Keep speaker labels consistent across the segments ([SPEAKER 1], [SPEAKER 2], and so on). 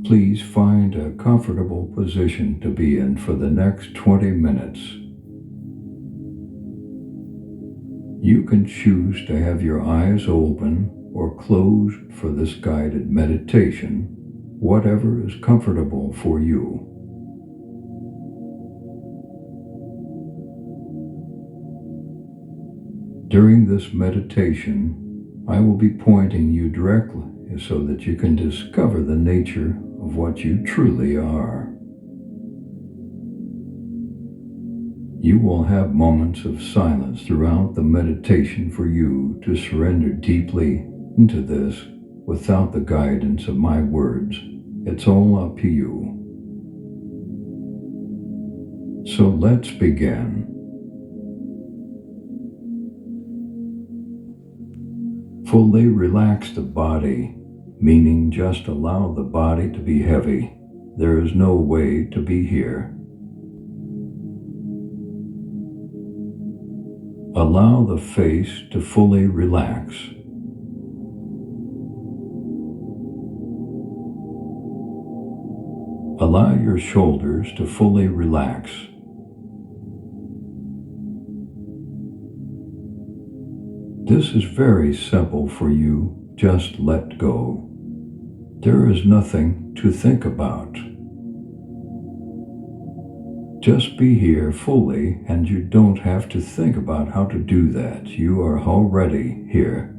[SPEAKER 1] Please find a comfortable position to be in for the next 20 minutes. You can choose to have your eyes open or closed for this guided meditation, whatever is comfortable for you. During this meditation, I will be pointing you directly so that you can discover the nature of what you truly are. You will have moments of silence throughout the meditation for you to surrender deeply into this without the guidance of my words. It's all up to you. So let's begin. Fully relax the body, meaning just allow the body to be heavy. There is no way to be here. Allow the face to fully relax. Allow your shoulders to fully relax. This is very simple for you. Just let go. There is nothing to think about. Just be here fully, and you don't have to think about how to do that. You are already here.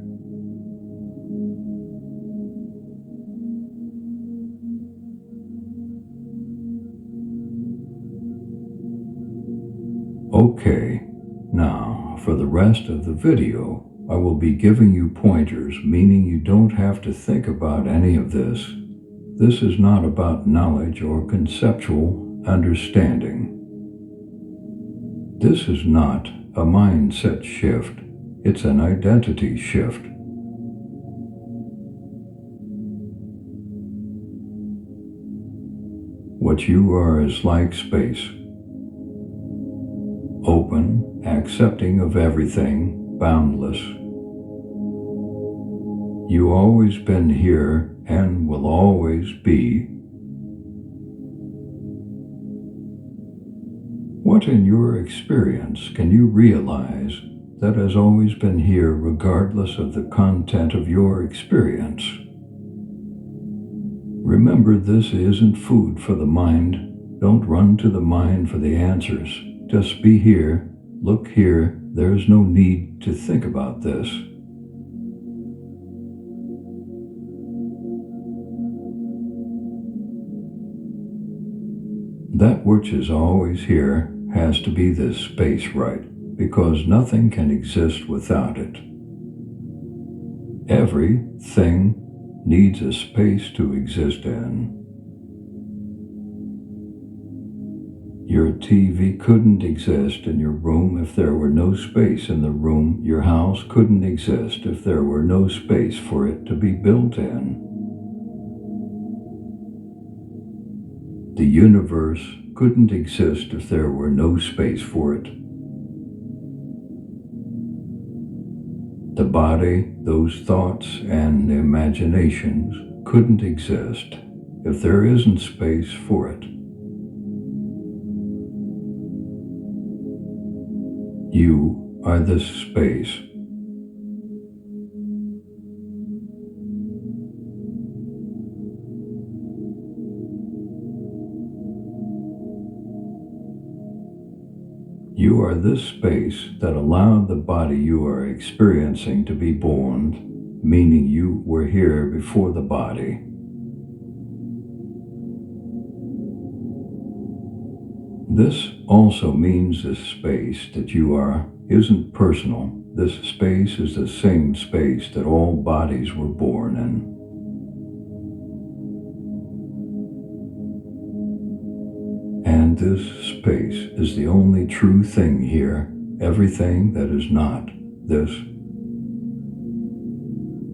[SPEAKER 1] Okay, now for the rest of the video, I will be giving you pointers, meaning you don't have to think about any of this. This is not about knowledge or conceptual understanding. This is not a mindset shift. It's an identity shift. What you are is like space. Open, accepting of everything, boundless. You always been here and will always be. What in your experience can you realize that has always been here regardless of the content of your experience? Remember, this isn't food for the mind. Don't run to the mind for the answers. Just be here, look here. There's no need to think about this. That which is always here has to be this space, right? Because nothing can exist without it. Everything needs a space to exist in. Your TV couldn't exist in your room if there were no space in the room. Your house couldn't exist if there were no space for it to be built in. The universe couldn't exist if there were no space for it. The body, those thoughts and imaginations couldn't exist if there isn't space for it. You are this space. You are this space that allowed the body you are experiencing to be born, meaning you were here before the body. This also means this space that you are isn't personal. This space is the same space that all bodies were born in. And this space is the only true thing here. Everything that is not this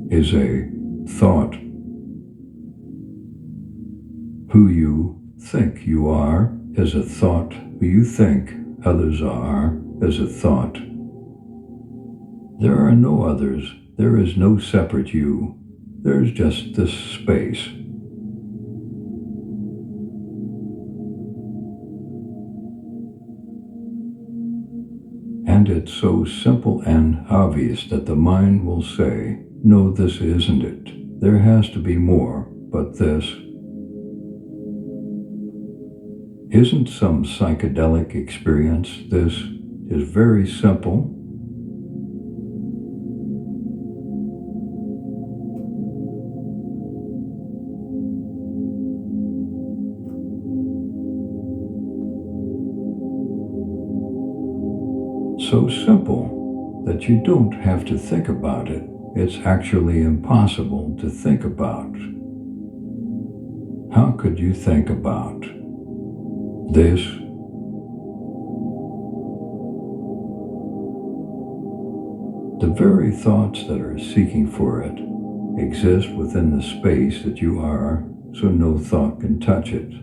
[SPEAKER 1] is a thought. Who you think you are is a thought. Who you think others are is a thought. There are no others. There is no separate you. There's just this space. And it's so simple and obvious that the mind will say, no, this isn't it. There has to be more, but this isn't some psychedelic experience. This is very simple. So simple that you don't have to think about it. It's actually impossible to think about. How could you think about this? The very thoughts that are seeking for it exist within the space that you are, so no thought can touch it.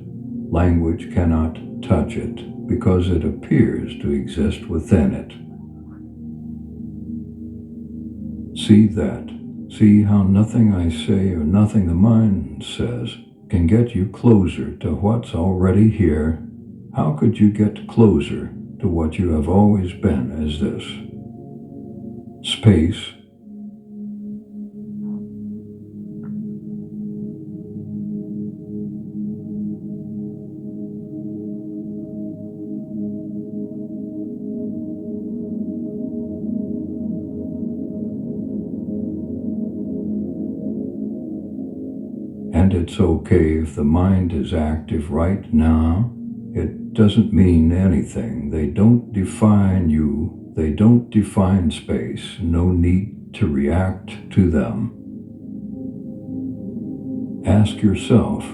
[SPEAKER 1] Language cannot touch it because it appears to exist within it. See that. See how nothing I say or nothing the mind says can get you closer to what's already here. How could you get closer to what you have always been as this? Space. And it's okay if the mind is active right now. It doesn't mean anything. They don't define you. They don't define space. No need to react to them. Ask yourself,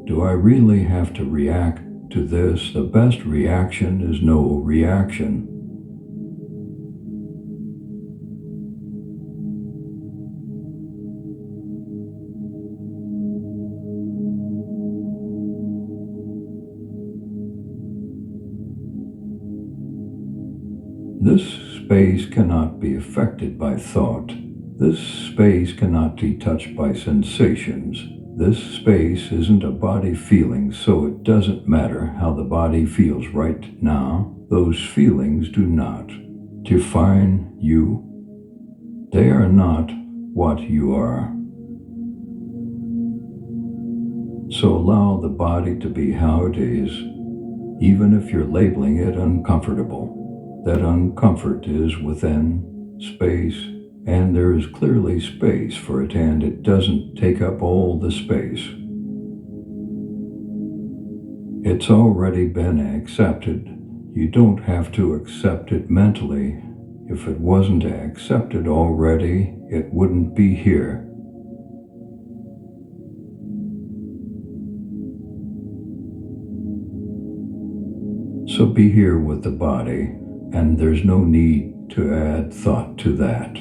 [SPEAKER 1] do I really have to react to this? The best reaction is no reaction. This space cannot be affected by thought. This space cannot be touched by sensations. This space isn't a body feeling, so it doesn't matter how the body feels right now. Those feelings do not define you. They are not what you are. So allow the body to be how it is, even if you're labeling it uncomfortable. That uncomfort is within space, and there is clearly space for it, and it doesn't take up all the space. It's already been accepted. You don't have to accept it mentally. If it wasn't accepted already, it wouldn't be here. So be here with the body, and there's no need to add thought to that.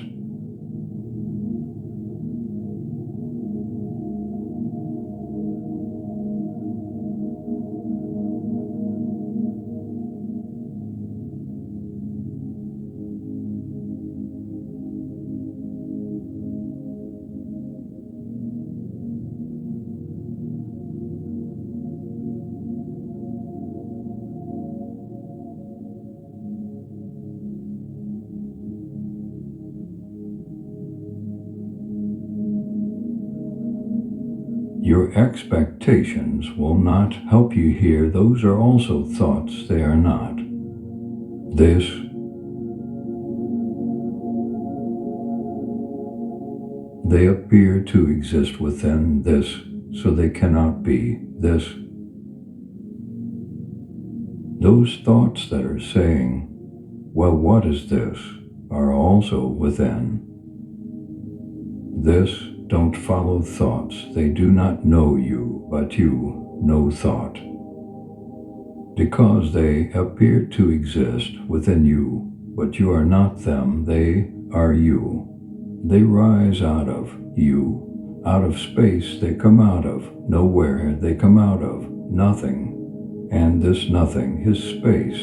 [SPEAKER 1] Your expectations will not help you here. Those are also thoughts. They are not. This they appear to exist within this, so they cannot be this. Those thoughts that are saying, well, what is this, are also within. This don't follow thoughts. They do not know you, but you know thought. Because they appear to exist within you, but you are not them. They are you. They rise out of you. Out of space they come out of. Nowhere they come out of. Nothing. And this nothing is space.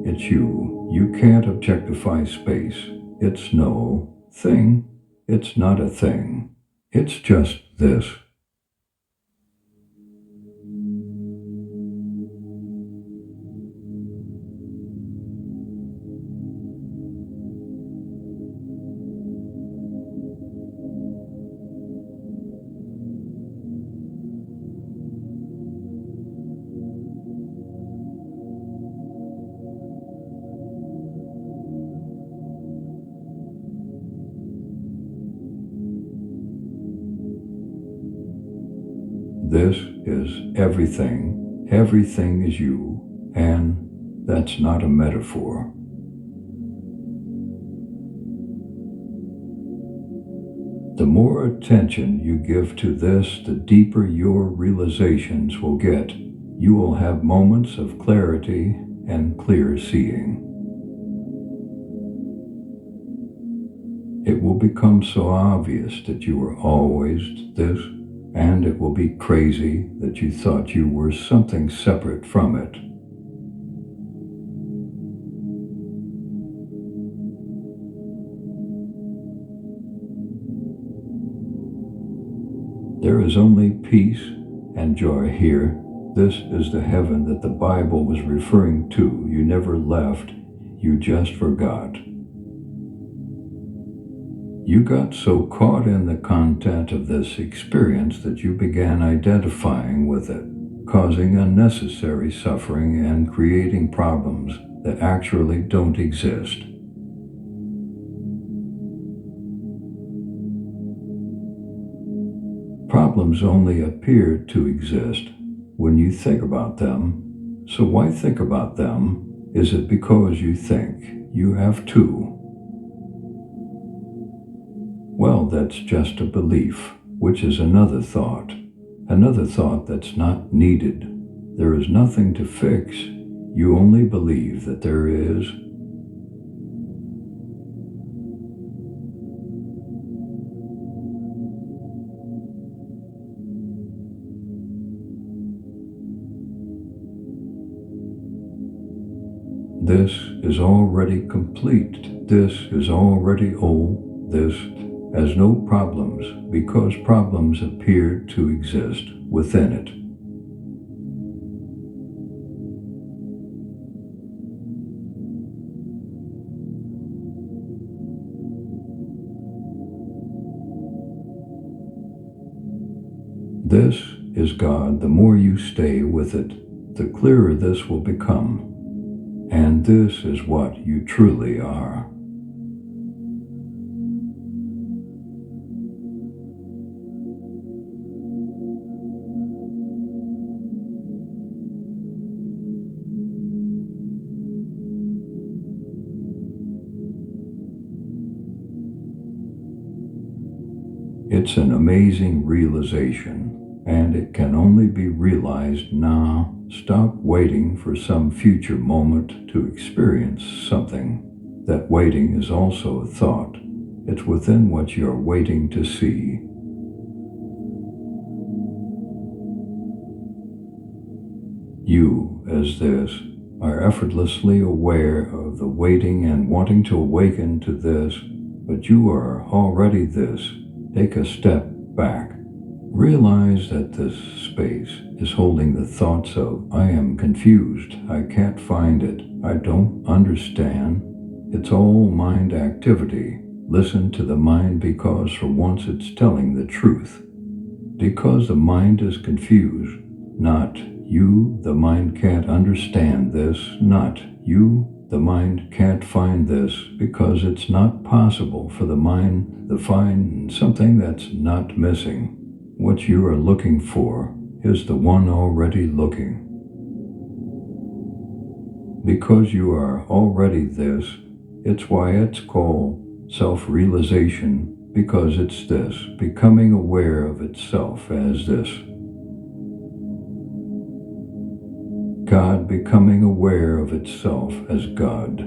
[SPEAKER 1] It's you. You can't objectify space. It's no thing. It's not a thing. It's just this. This is everything. Everything is you, and that's not a metaphor. The more attention you give to this, the deeper your realizations will get. You will have moments of clarity and clear seeing. It will become so obvious that you were always this, and it will be crazy that you thought you were something separate from it. There is only peace and joy here. This is the heaven that the Bible was referring to. You never left, you just forgot. You got so caught in the content of this experience that you began identifying with it, causing unnecessary suffering and creating problems that actually don't exist. Problems only appear to exist when you think about them. So why think about them? Is it because you think you have to? Well, that's just a belief, which is another thought that's not needed. There is nothing to fix. You only believe that there is. This is already complete. This is already whole. This has no problems because problems appear to exist within it. This is God. The more you stay with it, the clearer this will become. And this is what you truly are. It's an amazing realization, and it can only be realized now. Stop waiting for some future moment to experience something. That waiting is also a thought. It's within what you're waiting to see. You, as this, are effortlessly aware of the waiting and wanting to awaken to this, but you are already this. Take a step back. Realize that this space is holding the thoughts of, I am confused, I can't find it, I don't understand. It's all mind activity. Listen to the mind because for once it's telling the truth. Because the mind is confused, not you, the mind can't understand this, not you, the mind can't find this, because it's not possible for the mind to find something that's not missing. What you are looking for is the one already looking. Because you are already this, it's why it's called self-realization, because it's this, becoming aware of itself as this. God becoming aware of itself as God.